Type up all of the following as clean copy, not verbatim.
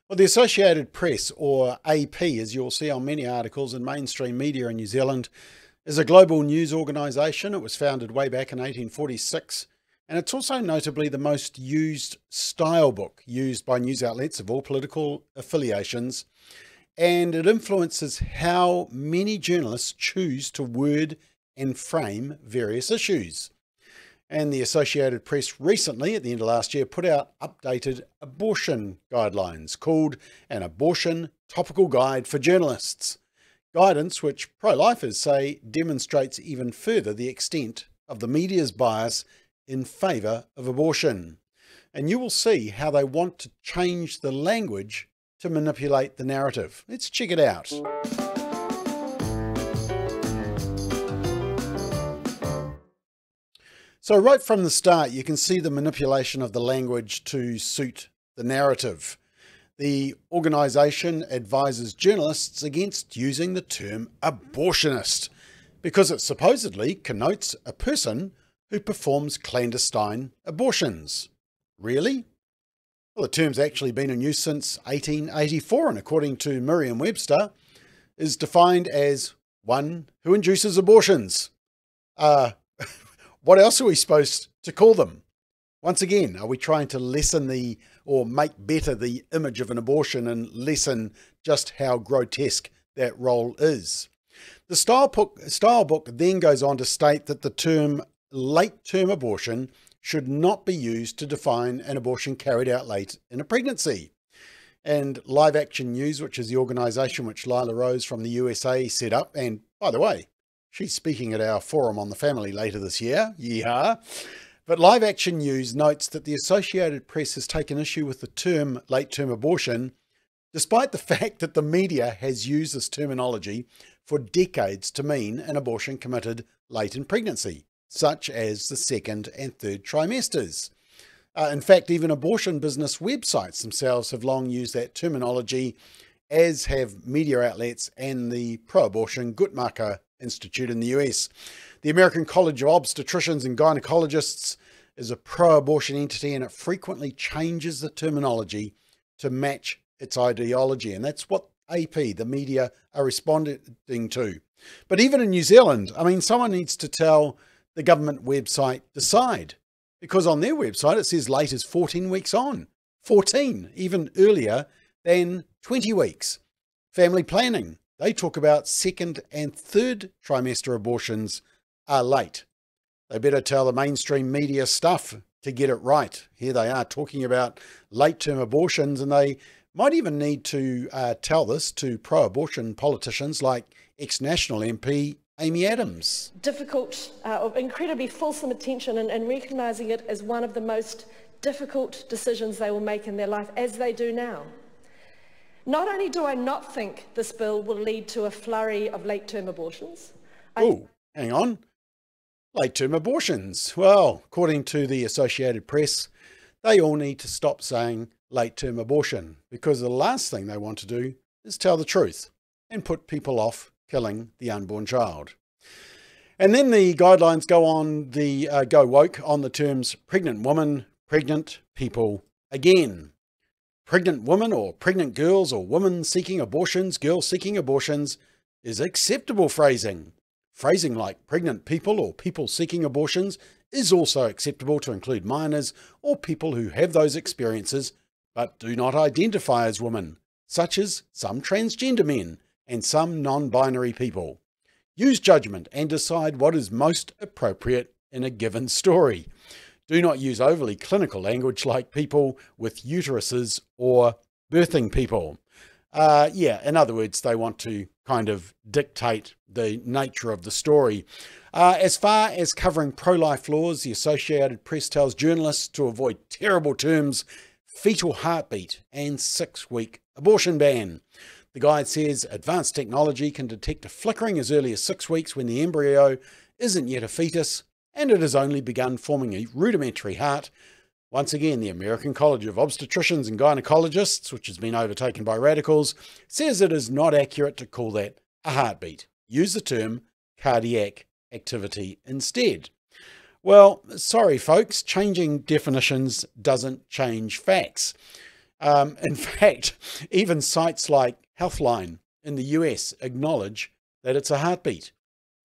Well, the Associated Press, or AP, as you'll see on many articles in mainstream media in New Zealand, is a global news organisation. It was founded way back in 1846, and it's also notably the most used style book used by news outlets of all political affiliations, and it influences how many journalists choose to word and frame various issues. And the Associated Press recently, at the end of last year, put out updated abortion guidelines called an Abortion Topical Guide for Journalists. Guidance which pro-lifers say demonstrates even further the extent of the media's bias in favour of abortion. And you will see how they want to change the language to manipulate the narrative. Let's check it out. So right from the start, you can see the manipulation of the language to suit the narrative. The organisation advises journalists against using the term abortionist because it supposedly connotes a person who performs clandestine abortions. Really? Well, the term's actually been in use since 1884 and according to Merriam-Webster is defined as one who induces abortions. What else are we supposed to call them? Once again, are we trying to lessen or make better the image of an abortion and lessen just how grotesque that role is? The style book then goes on to state that the term late-term abortion should not be used to define an abortion carried out late in a pregnancy. And Live Action News, which is the organisation which Lila Rose from the USA set up, and by the way, she's speaking at our forum on the family later this year. Yeehaw. But Live Action News notes that the Associated Press has taken issue with the term late-term abortion, despite the fact that the media has used this terminology for decades to mean an abortion committed late in pregnancy, such as the second and third trimesters. In fact, even abortion business websites themselves have long used that terminology, as have media outlets and the pro-abortion Guttmacher Institute in the US. The American College of Obstetricians and Gynecologists is a pro-abortion entity and it frequently changes the terminology to match its ideology. And that's what AP, the media, are responding to. But even in New Zealand, I mean, someone needs to tell the government website Decide, because on their website it says late is 14 weeks on. 14, even earlier than 20 weeks. Family planning, they talk about second and third trimester abortions are late. They better tell the mainstream media stuff to get it right. Here they are talking about late-term abortions, and they might even need to tell this to pro-abortion politicians like ex-National MP Amy Adams. Difficult, incredibly fulsome attention and recognising it as one of the most difficult decisions they will make in their life, as they do now. Not only do I not think this bill will lead to a flurry of late-term abortions. Oh, hang on. Late-term abortions. Well, according to the Associated Press, they all need to stop saying late-term abortion because the last thing they want to do is tell the truth and put people off killing the unborn child. And then the guidelines go woke on the terms pregnant woman, pregnant people again. Pregnant women or pregnant girls or women seeking abortions, girls seeking abortions is acceptable phrasing. Phrasing like pregnant people or people seeking abortions is also acceptable to include minors or people who have those experiences but do not identify as women, such as some transgender men and some non-binary people. Use judgment and decide what is most appropriate in a given story. Do not use overly clinical language like people with uteruses or birthing people. In other words, they want to kind of dictate the nature of the story. As far as covering pro-life laws, the Associated Press tells journalists to avoid terrible terms, fetal heartbeat and 6-week abortion ban. The guide says advanced technology can detect a flickering as early as 6 weeks when the embryo isn't yet a fetus and it has only begun forming a rudimentary heart. Once again, the American College of Obstetricians and Gynecologists, which has been overtaken by radicals, says it is not accurate to call that a heartbeat. Use the term cardiac activity instead. Well, sorry folks, changing definitions doesn't change facts. In fact, even sites like Healthline in the US acknowledge that it's a heartbeat.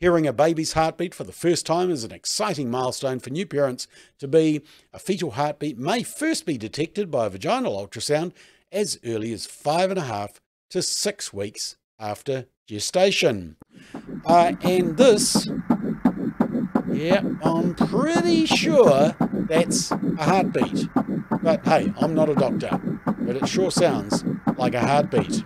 Hearing a baby's heartbeat for the first time is an exciting milestone for new parents to be. A fetal heartbeat may first be detected by a vaginal ultrasound as early as 5.5 to 6 weeks after gestation. And this, yeah, I'm pretty sure that's a heartbeat. But hey, I'm not a doctor, but it sure sounds like a heartbeat.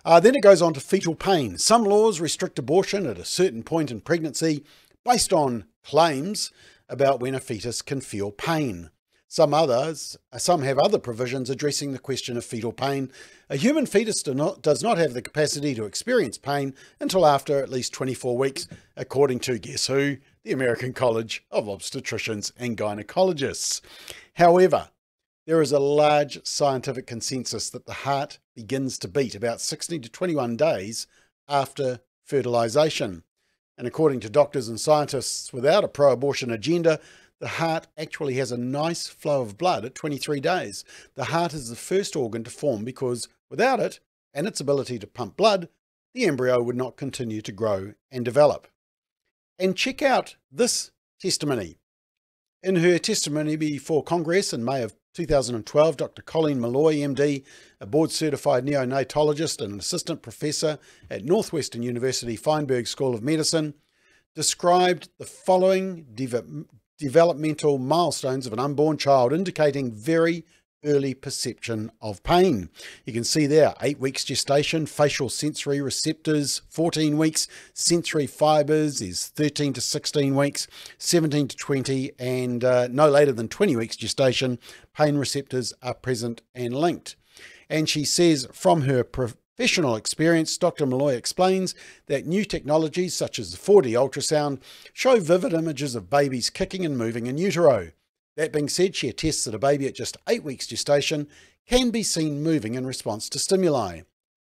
Then it goes on to fetal pain. Some laws restrict abortion at a certain point in pregnancy based on claims about when a fetus can feel pain. Some have other provisions addressing the question of fetal pain. A human fetus does not have the capacity to experience pain until after at least 24 weeks, according to, guess who? The American College of Obstetricians and Gynecologists. However, there is a large scientific consensus that the heart begins to beat about 16 to 21 days after fertilization. And according to doctors and scientists without a pro-abortion agenda, the heart actually has a nice flow of blood at 23 days. The heart is the first organ to form because without it and its ability to pump blood, the embryo would not continue to grow and develop. And check out this testimony. In her testimony before Congress in May of 2012, Dr. Colleen Malloy, MD, a board-certified neonatologist and an assistant professor at Northwestern University Feinberg School of Medicine, described the following developmental milestones of an unborn child, indicating very early perception of pain. You can see there, 8 weeks gestation, facial sensory receptors, 14 weeks, sensory fibers is 13 to 16 weeks, 17 to 20, and no later than 20 weeks gestation, pain receptors are present and linked. And she says from her professional experience, Dr. Malloy explains that new technologies such as the 4D ultrasound show vivid images of babies kicking and moving in utero. That being said, she attests that a baby at just 8 weeks gestation can be seen moving in response to stimuli.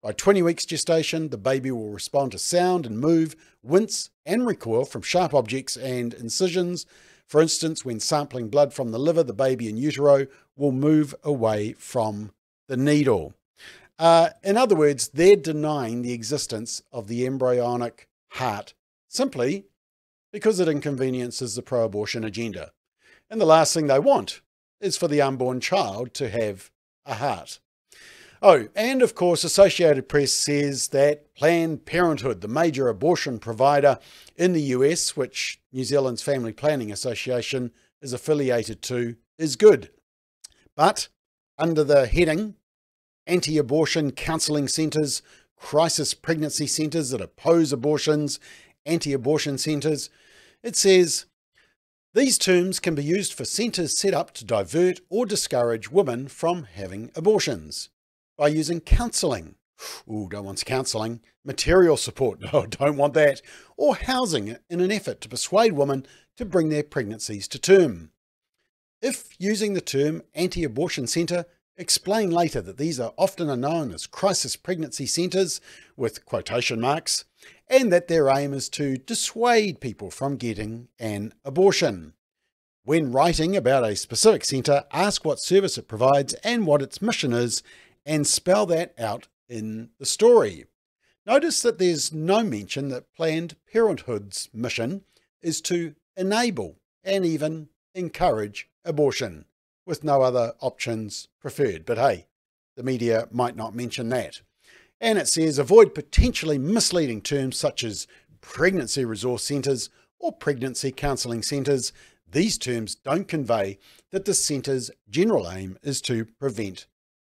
By 20 weeks gestation, the baby will respond to sound and move, wince and recoil from sharp objects and incisions. For instance, when sampling blood from the liver, the baby in utero will move away from the needle. In other words, they're denying the existence of the embryonic heart simply because it inconveniences the pro-abortion agenda. And the last thing they want is for the unborn child to have a heart. Oh, and of course, Associated Press says that Planned Parenthood, the major abortion provider in the US, which New Zealand's Family Planning Association is affiliated to, is good. But under the heading, anti-abortion counselling centres, crisis pregnancy centres that oppose abortions, anti-abortion centres, it says, these terms can be used for centres set up to divert or discourage women from having abortions by using counselling. Ooh, don't want counselling. Material support. No, don't want that. Or housing in an effort to persuade women to bring their pregnancies to term. If using the term anti-abortion centre, explain later that these are often known as crisis pregnancy centres with quotation marks, and that their aim is to dissuade people from getting an abortion. When writing about a specific centre, ask what service it provides and what its mission is, and spell that out in the story. Notice that there's no mention that Planned Parenthood's mission is to enable and even encourage abortion, with no other options preferred. But hey, the media might not mention that. And it says, avoid potentially misleading terms such as pregnancy resource centres or pregnancy counselling centres. These terms don't convey that the centre's general aim is to prevent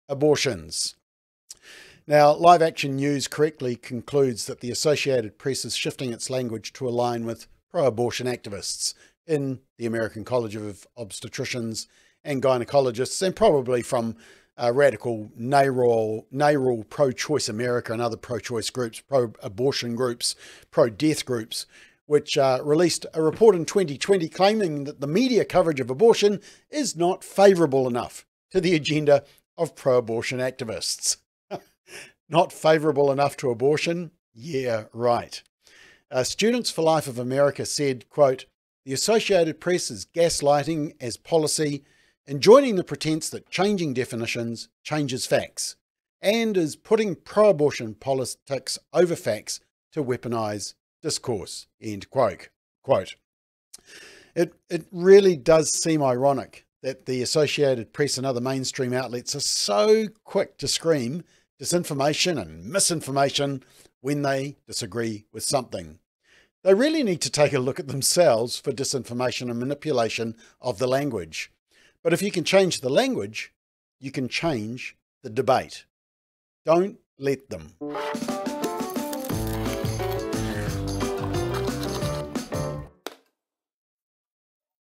abortions. Now, Live Action News correctly concludes that the Associated Press is shifting its language to align with pro-abortion activists in the American College of Obstetricians and Gynecologists, and probably from radical NARAL, Pro-Choice America and other pro-choice groups, pro-abortion groups, pro-death groups, which released a report in 2020 claiming that the media coverage of abortion is not favourable enough to the agenda of pro-abortion activists. Not favourable enough to abortion? Yeah, right. Students for Life of America said, quote, the Associated Press is gaslighting as policy and joining the pretense that changing definitions changes facts, and is putting pro-abortion politics over facts to weaponise discourse, end quote. It really does seem ironic that the Associated Press and other mainstream outlets are so quick to scream disinformation and misinformation when they disagree with something. They really need to take a look at themselves for disinformation and manipulation of the language. But if you can change the language, you can change the debate. Don't let them.